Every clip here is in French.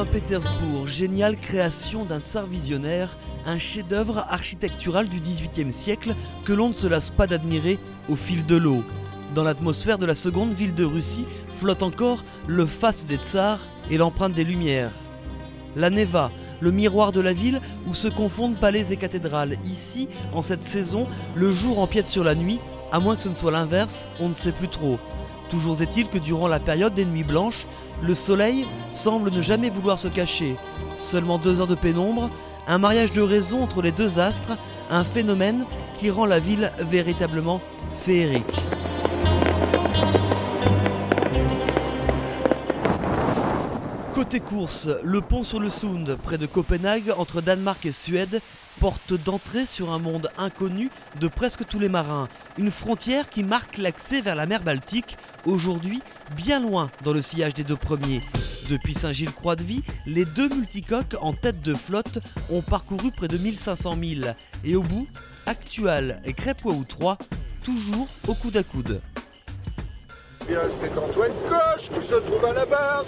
Saint-Pétersbourg, géniale création d'un tsar visionnaire, un chef-d'œuvre architectural du XVIIIe siècle que l'on ne se lasse pas d'admirer au fil de l'eau. Dans l'atmosphère de la seconde ville de Russie flotte encore le faste des tsars et l'empreinte des Lumières. La Neva, le miroir de la ville où se confondent palais et cathédrales. Ici, en cette saison, le jour empiète sur la nuit, à moins que ce ne soit l'inverse, on ne sait plus trop. Toujours est-il que durant la période des nuits blanches, le soleil semble ne jamais vouloir se cacher. Seulement 2 heures de pénombre, un mariage de raison entre les deux astres, un phénomène qui rend la ville véritablement féerique. Côté course, le pont sur le Sund, près de Copenhague, entre Danemark et Suède, porte d'entrée sur un monde inconnu de presque tous les marins. Une frontière qui marque l'accès vers la mer Baltique, aujourd'hui bien loin dans le sillage des 2 premiers. Depuis Saint-Gilles-Croix-de-Vie, les 2 multicoques en tête de flotte ont parcouru près de 1500 milles. Et au bout, Actual et Crêpois 3, toujours au coude à coude. Bien, c'est Antoine Coche qui se trouve à la barre.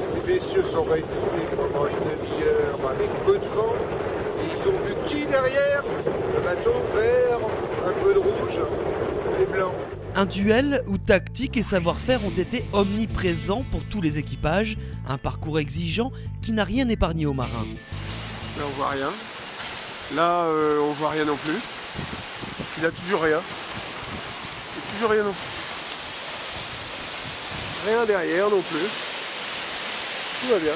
Ces messieurs sont restés pendant une demi-heure avec peu de vent. Et ils ont vu qui derrière? Le bateau vert, un peu de rouge et blanc. Un duel où tactique et savoir-faire ont été omniprésents pour tous les équipages. Un parcours exigeant qui n'a rien épargné aux marins. Là on voit rien. Là on voit rien non plus. Il a toujours rien. Il n'y a toujours rien non plus. Rien derrière non plus. Tout va bien.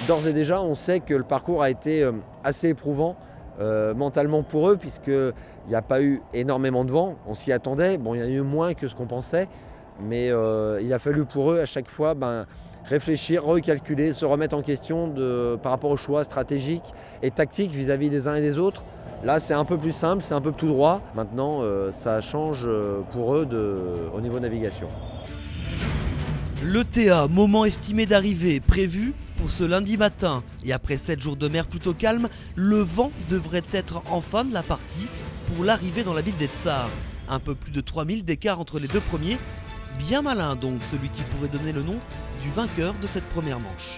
D'ores et déjà, on sait que le parcours a été assez éprouvant mentalement pour eux, puisqu'il n'y a pas eu énormément de vent. On s'y attendait. Bon, il y en a eu moins que ce qu'on pensait, mais il a fallu pour eux à chaque fois réfléchir, recalculer, se remettre en question par rapport aux choix stratégiques et tactiques vis-à-vis des uns et des autres. Là, c'est un peu plus simple, c'est un peu tout droit. Maintenant, ça change pour eux au niveau navigation. L'ETA, moment estimé d'arrivée, prévu pour ce lundi matin. Et après 7 jours de mer plutôt calme, le vent devrait être en fin de la partie pour l'arrivée dans la ville des Tsars. Un peu plus de 3000 d'écart entre les 2 premiers. Bien malin donc, celui qui pourrait donner le nom du vainqueur de cette première manche.